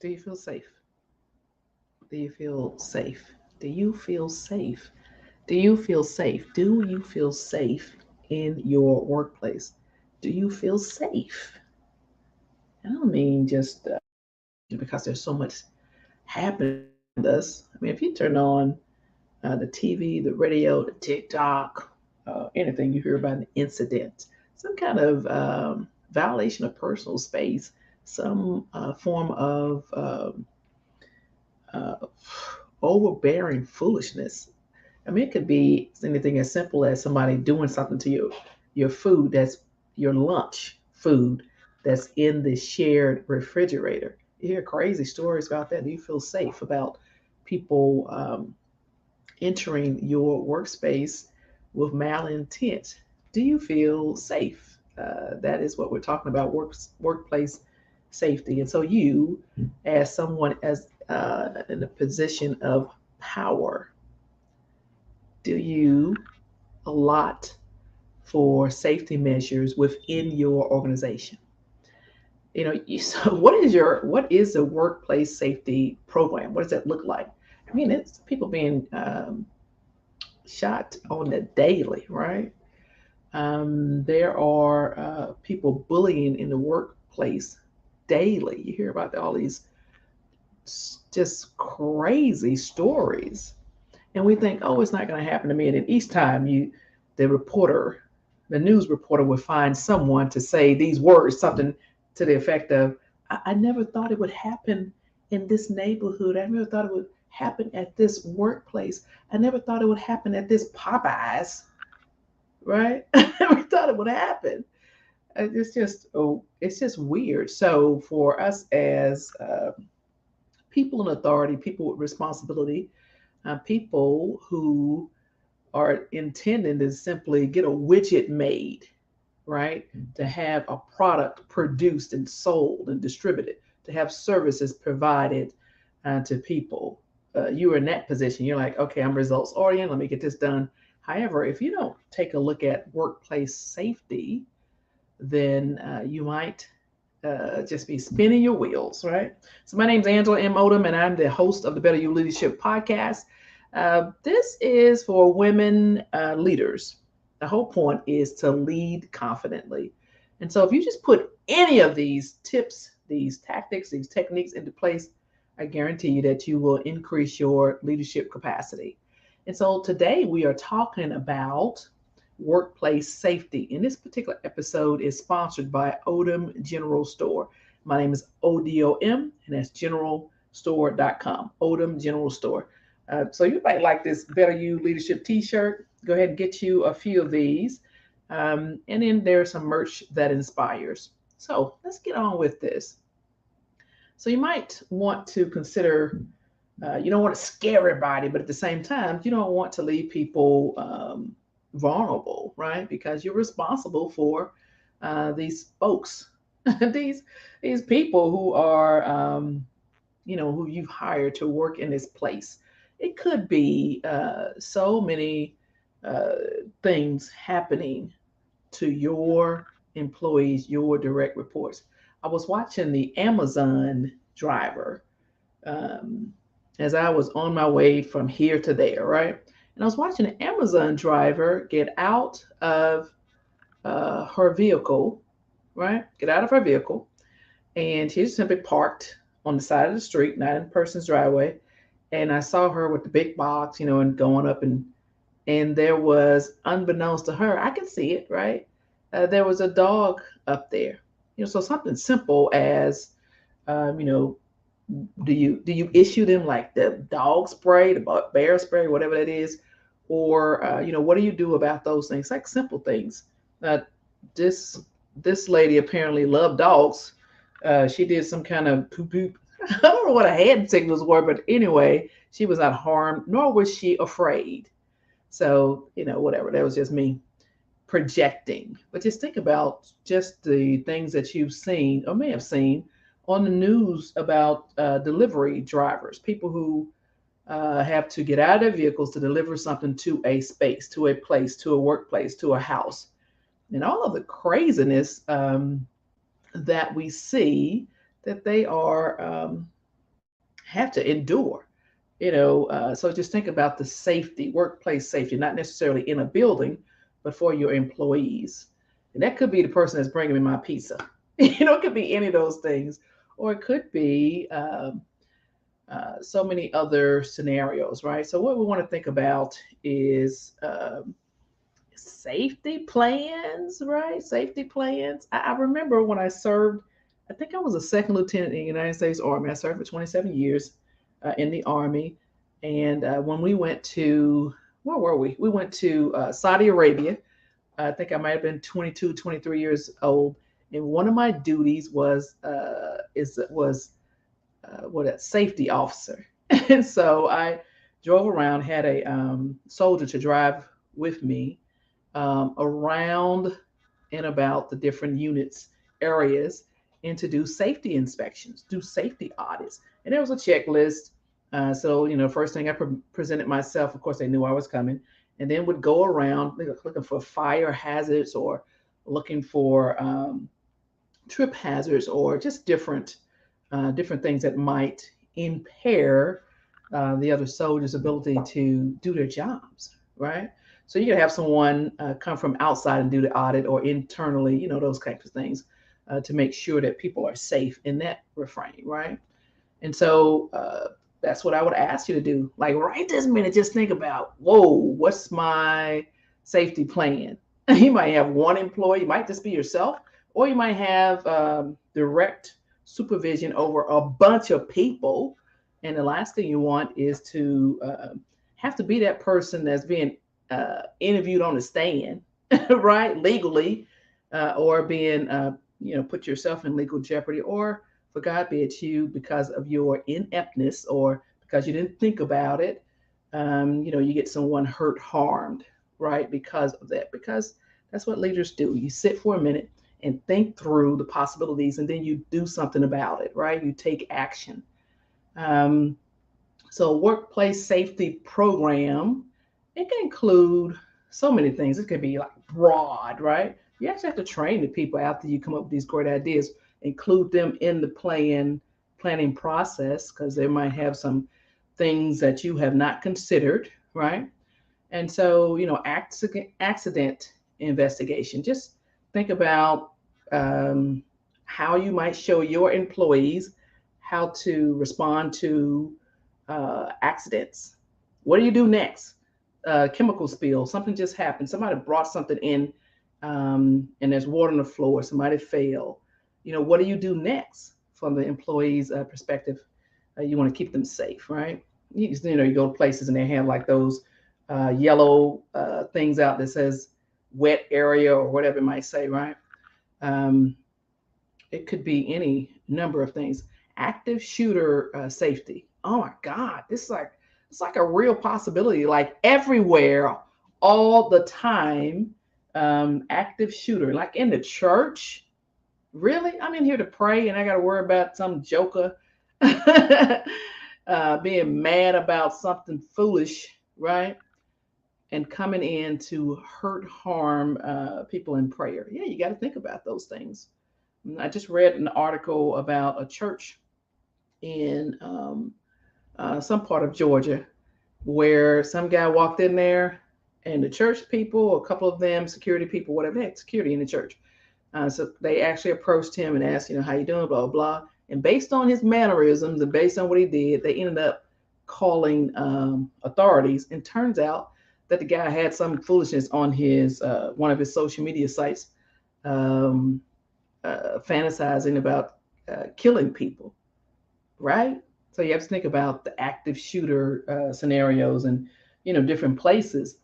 Do you feel safe? Do you feel safe? Do you feel safe? Do you feel safe? Do you feel safe in your workplace? Do you feel safe? I don't mean just because there's so much happening around us. I mean, if you turn on the TV, the radio, the TikTok, anything you hear about an incident, some kind of violation of personal space, some form of uh, overbearing foolishness. I mean, it could be anything as simple as somebody doing something to your food that's your lunch food that's in the shared refrigerator. You hear crazy stories about that. Do you feel safe about people entering your workspace with malintent? Do you feel safe? That is what we're talking about, workplace safety. And so you, as someone as in a position of power, do you allot for safety measures within your organization? So what is the workplace safety program? What does that look like? I mean, it's people being shot on the daily, right? There are people bullying in the workplace daily. You hear about all these just crazy stories, and we think, oh, it's not going to happen to me. And then each time the reporter, the news reporter, would find someone to say these words, something to the effect of, I never thought it would happen in this neighborhood. I never thought it would happen at this workplace. I never thought it would happen at this Popeyes, right? I never thought it would happen. It's just weird. So for us as people in authority, people with responsibility, people who are intending to simply get a widget made, right? To have a product produced and sold and distributed, to have services provided to people. You are in that position. You're like, okay, I'm results oriented. Let me get this done. However, if you don't take a look at workplace safety, then you might just be spinning your wheels, right? So my name's Angela M. Odom, and I'm the host of the Better You Leadership podcast. This is for women leaders. The whole point is to lead confidently. And so if you just put any of these tips, these tactics, these techniques into place, I guarantee you that you will increase your leadership capacity. And so today we are talking about workplace safety. And this particular episode is sponsored by Odom General Store. My name is Odom, and that's generalstore.com. Odom General Store. So you might like this Better You Leadership t-shirt. Go ahead and get you a few of these. And then there's some merch that inspires. So let's get on with this. So you might want to consider, you don't want to scare everybody, but at the same time, you don't want to leave people vulnerable, right? Because you're responsible for these folks, these people who are, who you've hired to work in this place. It could be so many things happening to your employees, your direct reports. I was watching the Amazon driver um, as I was on my way from here to there, right? And I was watching an Amazon driver get out of her vehicle, right? Get out of her vehicle. And she just simply parked on the side of the street, not in a person's driveway. And I saw her with the big box, and going up, and there was, unbeknownst to her, I could see it, right? There was a dog up there. So something simple as, do you issue them like the dog spray, the bear spray, whatever that is, or what do you do about those things? Like simple things. Uh, this this lady apparently loved dogs. She did some kind of poop poop. I don't know what her hand signals were, but anyway, she was not harmed, nor was she afraid. So whatever. That was just me projecting. But just think about just the things that you've seen or may have seen on the news about delivery drivers, people who have to get out of their vehicles to deliver something to a space, to a place, to a workplace, to a house, and all of the craziness that we see that they are have to endure. So just think about the safety, workplace safety, not necessarily in a building, but for your employees. And that could be the person that's bringing me my pizza. It could be any of those things, or it could be so many other scenarios, right? So what we want to think about is safety plans, right? Safety plans. I remember when I served, I think I was a second lieutenant in the United States Army. I served for 27 years in the Army. And when we went to, where were we? We went to Saudi Arabia. I think I might have been 22, 23 years old. And one of my duties was what a safety officer. And so I drove around, had a soldier to drive with me around and about the different units, areas, and to do safety inspections, do safety audits. And there was a checklist. So, first thing I presented myself, of course, they knew I was coming, and then would go around looking for fire hazards or looking for trip hazards or just different things that might impair the other soldiers' ability to do their jobs, right? So you could have someone come from outside and do the audit, or internally, those kinds of things, to make sure that people are safe in that refrain, right? And so that's what I would ask you to do. Like right this minute, just think about, whoa, what's my safety plan? You might have one employee, you might just be yourself, or you might have direct supervision over a bunch of people. And the last thing you want is to have to be that person that's being interviewed on the stand, right, legally, or being, put yourself in legal jeopardy, or for God be it you, because of your ineptness or because you didn't think about it, you get someone hurt, harmed, right, because of that. Because that's what leaders do. You sit for a minute and think through the possibilities, and then you do something about it, right? You take action. Um, so, workplace safety program, it can include so many things. It could be like broad, right? You actually have to train the people after you come up with these great ideas, include them in the planning process, because they might have some things that you have not considered, right? And so, accident investigation. Just think about how you might show your employees how to respond to accidents. What do you do next? Chemical spill. Something just happened. Somebody brought something in, and there's water on the floor. Somebody fell. What do you do next from the employee's perspective? You want to keep them safe, right? You go to places and they have like those yellow things out that says wet area or whatever it might say, right? Um, it could be any number of things. Active shooter safety. Oh my God, this is like it's like a real possibility. Like everywhere, all the time. Active shooter, like in the church. Really, I'm in here to pray, and I got to worry about some joker being mad about something foolish, right? And coming in to hurt, harm people in prayer. Yeah, you got to think about those things. I just read an article about a church in some part of Georgia where some guy walked in there, and the church people, a couple of them, security people, whatever, they had security in the church. So they actually approached him and asked, how you doing, blah, blah, blah. And based on his mannerisms and based on what he did, they ended up calling authorities. And turns out that the guy had some foolishness on his one of his social media sites, um, fantasizing about killing people, right? So you have to think about the active shooter scenarios and different places.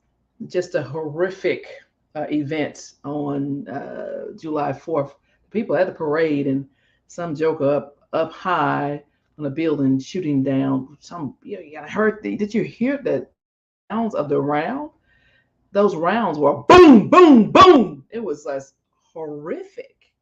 Just a horrific event on July 4th. People at the parade, and some joker up high on a building shooting down some. You got heard. Did you hear the sounds of the round? Those rounds were boom, boom, boom. It was just horrific,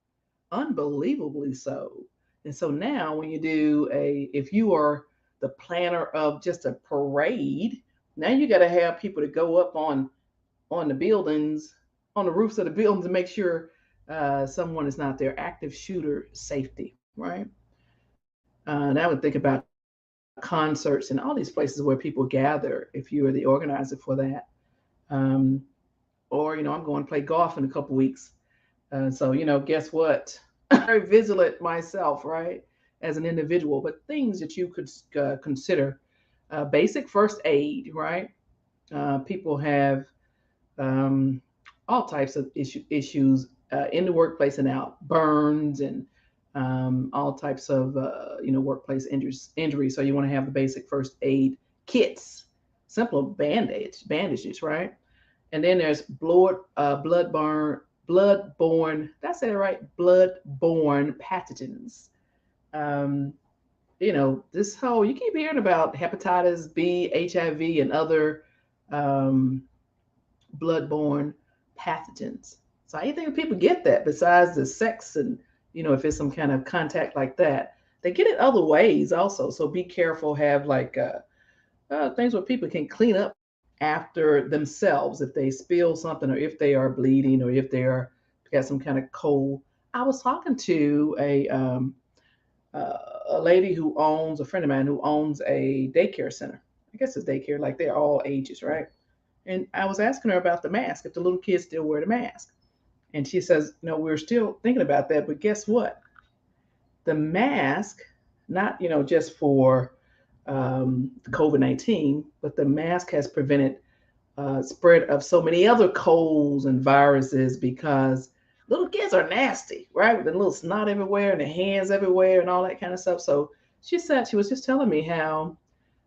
unbelievably so. And so now, when if you are the planner of just a parade, now you got to have people to go up on the buildings, on the roofs of the buildings, to make sure someone is not there. Active shooter safety, right? And I would think about concerts and all these places where people gather if you are the organizer for that. Um, or, I'm going to play golf in a couple weeks. So, guess what? I'm very vigilant myself, right? As an individual, but things that you could consider basic first aid, right? People have um, all types of issues in the workplace and out, burns and all types of workplace injuries. So you want to have the basic first aid kits, simple bandages, right? And then there's bloodborne. That's it, right? Bloodborne pathogens. Um, this whole you keep hearing about hepatitis B, HIV, and other um, bloodborne pathogens. So I think people get that besides the sex and if it's some kind of contact like that, they get it other ways also. So be careful. Have like things where people can clean up after themselves if they spill something or if they are bleeding or if they are got some kind of cold. I was talking to a lady who owns a friend of mine who owns a daycare center. I guess it's daycare, like they're all ages, right? And I was asking her about the mask, if the little kids still wear the mask. And she says, no, we're still thinking about that. But guess what? The mask, not, just for COVID-19, but the mask has prevented spread of so many other colds and viruses because little kids are nasty, right? With the little snot everywhere and the hands everywhere and all that kind of stuff. So she said, she was just telling me how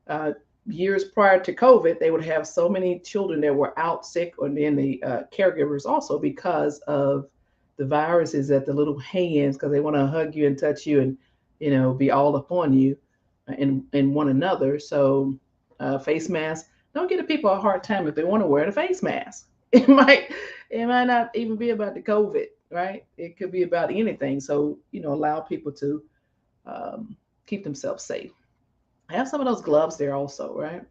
uh, years prior to COVID, they would have so many children that were out sick, or then the caregivers also because of the viruses at the little hands, because they want to hug you and touch you and be all upon you and one another. So face masks. Don't give the people a hard time if they want to wear the face mask. It might not even be about the COVID, right? It could be about anything. So allow people to keep themselves safe. Have some of those gloves there also, right?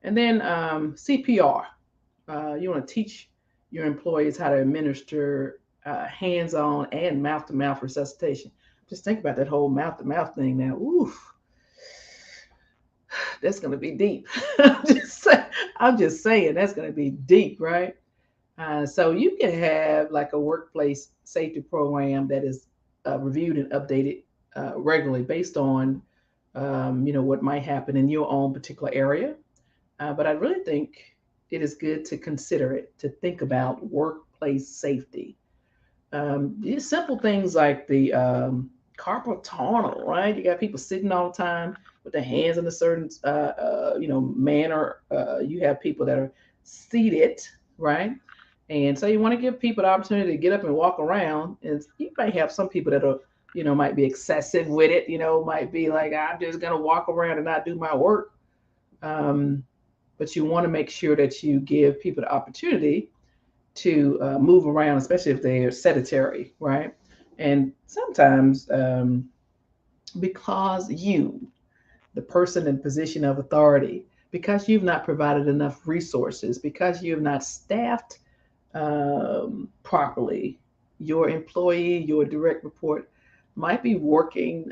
And then CPR. You want to teach your employees how to administer hands-on and mouth-to-mouth resuscitation. Just think about that whole mouth-to-mouth thing now. Oof, that's going to be deep. I'm just saying that's going to be deep, right? So you can have like a workplace safety program that is reviewed and updated regularly based on what might happen in your own particular area. But I really think it is good to consider it, to think about workplace safety. These simple things like the carpal tunnel, right? You got people sitting all the time with their hands in a certain, manner. You have people that are seated, right? And so you want to give people the opportunity to get up and walk around. And you may have some people that are, might be excessive with it, might be like, I'm just going to walk around and not do my work. But you want to make sure that you give people the opportunity to move around, especially if they're sedentary, right? And sometimes because you, the person in position of authority, because you've not provided enough resources, because you have not staffed properly, your employee, your direct report might be working,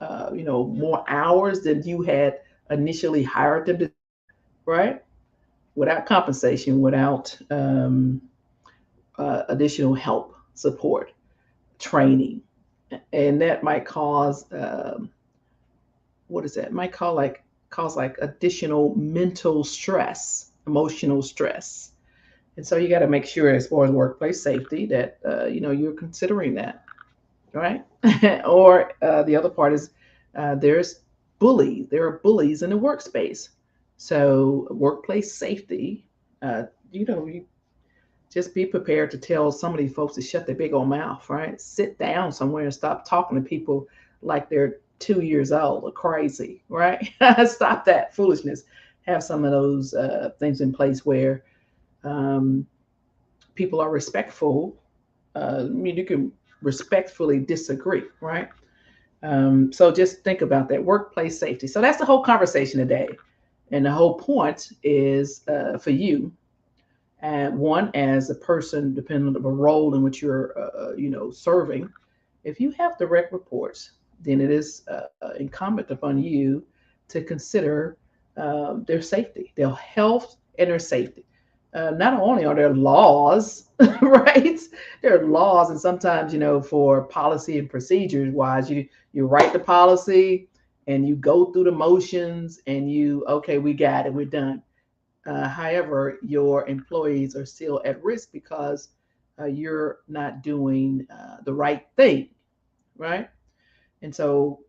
more hours than you had initially hired them to, right? Without compensation, without additional help, support, training, and that might cause what is that? It might cause like additional mental stress, emotional stress. And so you got to make sure, as far as workplace safety, that you're considering that, right? Or the other part is there's bullies. There are bullies in the workspace. So workplace safety, you just be prepared to tell some of these folks to shut their big old mouth, right? Sit down somewhere and stop talking to people like they're 2 years old or crazy, right? Stop that foolishness. Have some of those things in place where um, people are respectful. You can respectfully disagree, right? So just think about that workplace safety. So that's the whole conversation today. And the whole point is for you, and one, as a person, depending on the role in which you're, serving, if you have direct reports, then it is incumbent upon you to consider their safety, their health, and their safety. Not only are there laws, right? There are laws, and sometimes, for policy and procedures wise, you write the policy and you go through the motions and okay, we got it, we're done. However, your employees are still at risk because you're not doing the right thing, right? And so,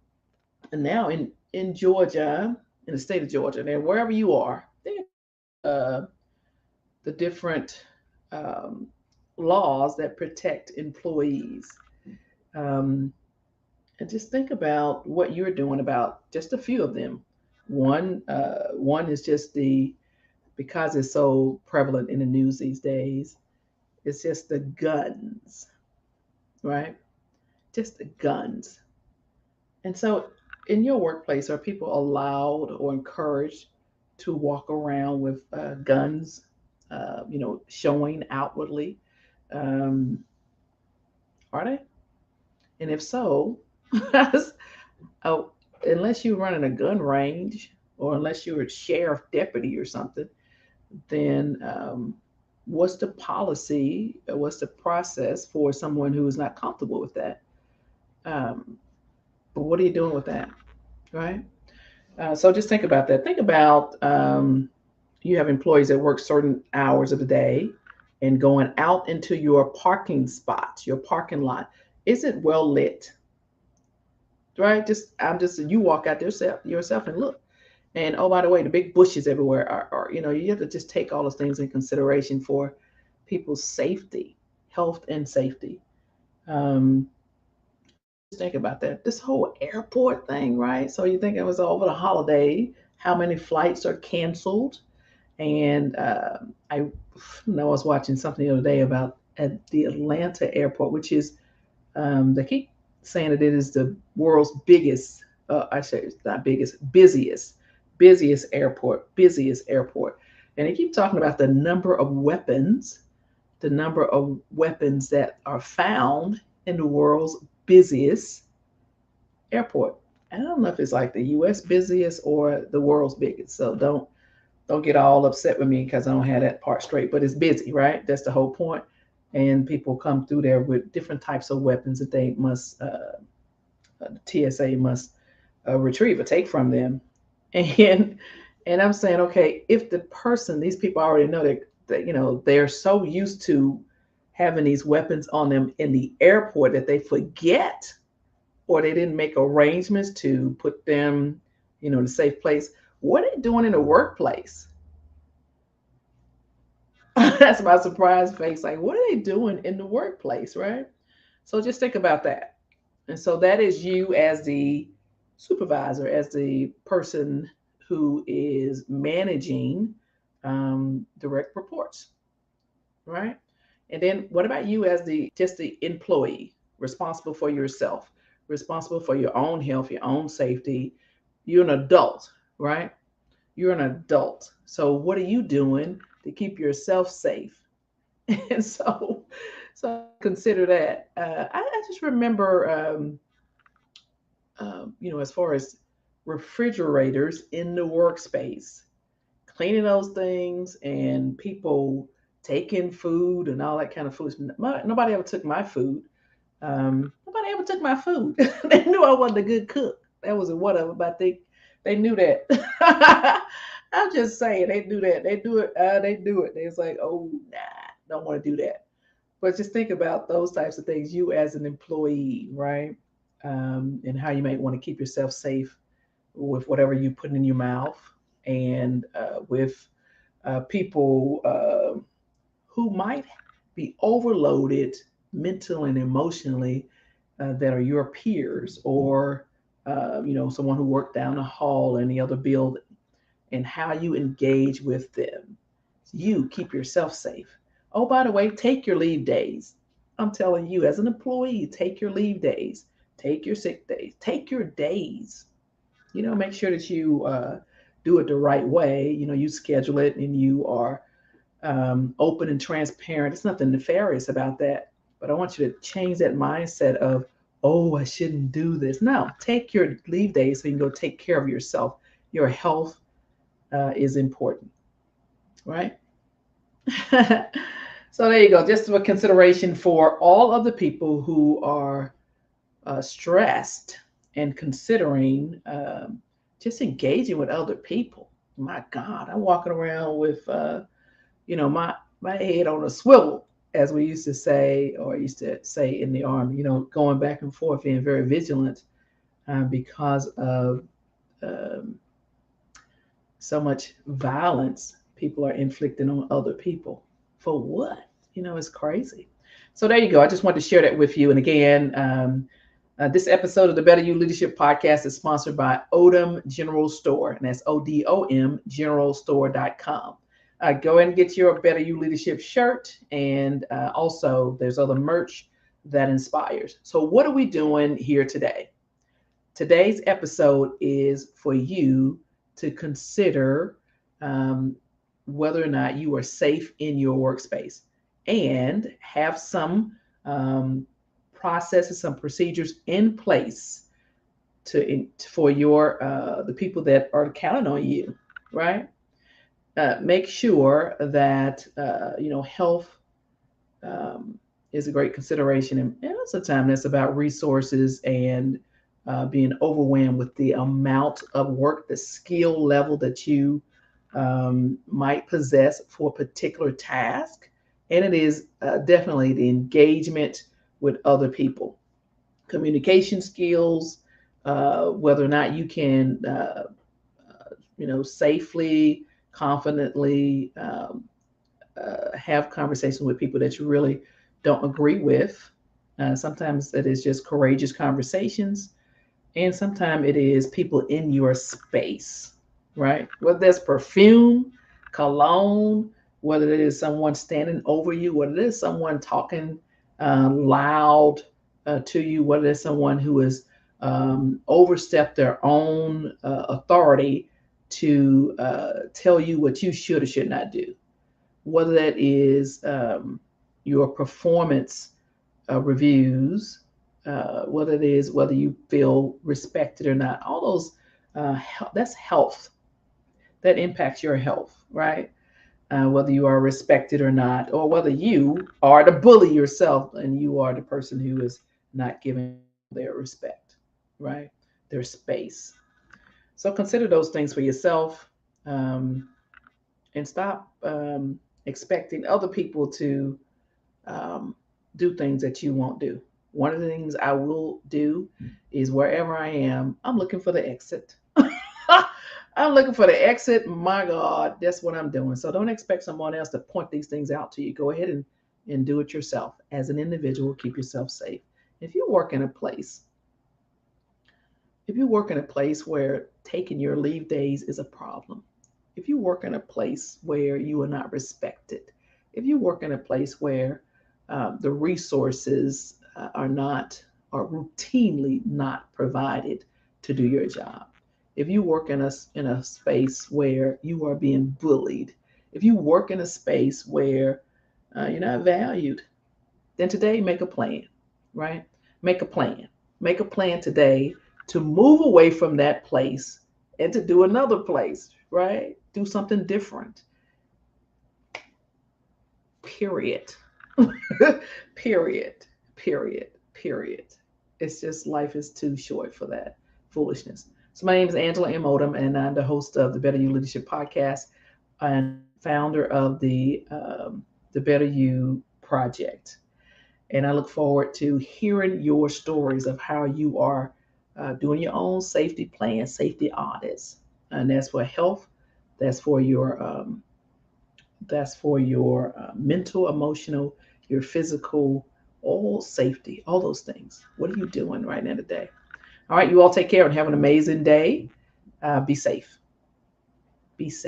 and now in Georgia, in the state of Georgia, and wherever you are, uh, the different um, laws that protect employees. Um, and just think about what you're doing about just a few of them. One is just because it's so prevalent in the news these days, it's just the guns, right? Just the guns. And so, in your workplace, are people allowed or encouraged to walk around with guns, showing outwardly? Um, are they? And if so, oh, unless you're running a gun range or unless you're a sheriff deputy or something, then what's the policy? What's the process for someone who is not comfortable with that? Um, but what are you doing with that, right? So just think about that. Think about you have employees that work certain hours of the day and going out into your parking spots, your parking lot. Is it well lit? Right? You walk out there yourself and look. And oh, by the way, the big bushes everywhere are you have to just take all those things in consideration for people's safety, health and safety. Um, just think about that. This whole airport thing, right? So you think it was over the holiday, how many flights are canceled? And I know I was watching something the other day about at the Atlanta airport, which is they keep saying that it is the world's biggest. I say it's not biggest, busiest airport, and they keep talking about the number of weapons that are found in the world's busiest airport. I don't know if it's like the U.S. busiest or the world's biggest. So don't get all upset with me because I don't have that part straight. But it's busy, right? That's the whole point. And people come through there with different types of weapons that they must, the TSA must retrieve or take from them. And and I'm saying, okay, if these people already know that they're so used to having these weapons on them in the airport that they forget or they didn't make arrangements to put them, in a safe place. What are they doing in the workplace? That's my surprise face. Like, what are they doing in the workplace, right? So just think about that. And so that is you as the supervisor, as the person who is managing direct reports, right? And then what about you as the employee, responsible for yourself, responsible for your own health, your own safety? You're an adult, right? You're an adult. So what are you doing to keep yourself safe? And so consider that. I just remember, as far as refrigerators in the workspace, cleaning those things and people taking food and all that kind of food. Nobody ever took my food. Nobody ever took my food. They knew I wasn't a good cook. That was whatever, but they knew that. I'm just saying they knew that. They do it. They do it. They was like, oh, nah, don't want to do that. But just think about those types of things. You as an employee, right? And how you might want to keep yourself safe with whatever you put in your mouth, and with people who might be overloaded mentally and emotionally, that are your peers, or someone who worked down the hall in the other building, and how you engage with them. You keep yourself safe. Oh, by the way, take your leave days. I'm telling you, as an employee, take your leave days, take your sick days, take your days. Make sure that you do it the right way. You schedule it and you are open and transparent. It's nothing nefarious about that. But I want you to change that mindset of oh, I shouldn't do this. No, take your leave days so you can go take care of yourself. Your health is important, right? So there you go. Just a consideration for all of the people who are stressed and considering just engaging with other people. My God, I'm walking around with my head on a swivel, as we used to say, or used to say in the army. Going back and forth, being very vigilant because of um, so much violence people are inflicting on other people. For what? It's crazy. So there you go. I just wanted to share that with you. And again, this episode of the Better You Leadership Podcast is sponsored by Odom General Store, and that's ODOM generalstore.com. Go ahead and get your Better You Leadership shirt, and also there's other merch that inspires. So what are we doing here today? Today's episode is for you to consider whether or not you are safe in your workspace, and have some processes, some procedures in place for your the people that are counting on you, right? Make sure that health is a great consideration, and most of the time that's about resources and being overwhelmed with the amount of work, the skill level that you might possess for a particular task. And it is definitely the engagement with other people, communication skills, whether or not you can, safely, confidently have conversations with people that you really don't agree with. Sometimes it is just courageous conversations, and sometimes it is people in your space, right? Whether that's perfume, cologne, whether it is someone standing over you, whether it is someone talking loud to you, whether it's someone who has overstepped their own authority to tell you what you should or should not do, whether that is your performance reviews, whether you feel respected or not. All those, that's health. That impacts your health, right? Whether you are respected or not, or whether you are the bully yourself and you are the person who is not giving their respect, right? Their space. So consider those things for yourself, and stop expecting other people to um, do things that you won't do. One of the things I will do is wherever I am, I'm looking for the exit. I'm looking for the exit. My God, that's what I'm doing. So don't expect someone else to point these things out to you. Go ahead and do it yourself. As an individual, keep yourself safe. If you work in a place, if you work in a place where taking your leave days is a problem, if you work in a place where you are not respected, if you work in a place where the resources are routinely not provided to do your job, if you work in a space where you are being bullied, if you work in a space where you're not valued, then today make a plan, right? Make a plan. Make a plan today to move away from that place and to do another place, right? Do something different. Period. Period. Period. Period. It's just life is too short for that foolishness. So my name is Angela M. Odom, and I'm the host of the Better You Leadership Podcast and founder of the Better You Project. And I look forward to hearing your stories of how you are doing your own safety plan, safety audits, and that's for health, that's for your mental, emotional, your physical, all safety, all those things. What are you doing right now today? All right, you all take care and have an amazing day. Be safe. Be safe.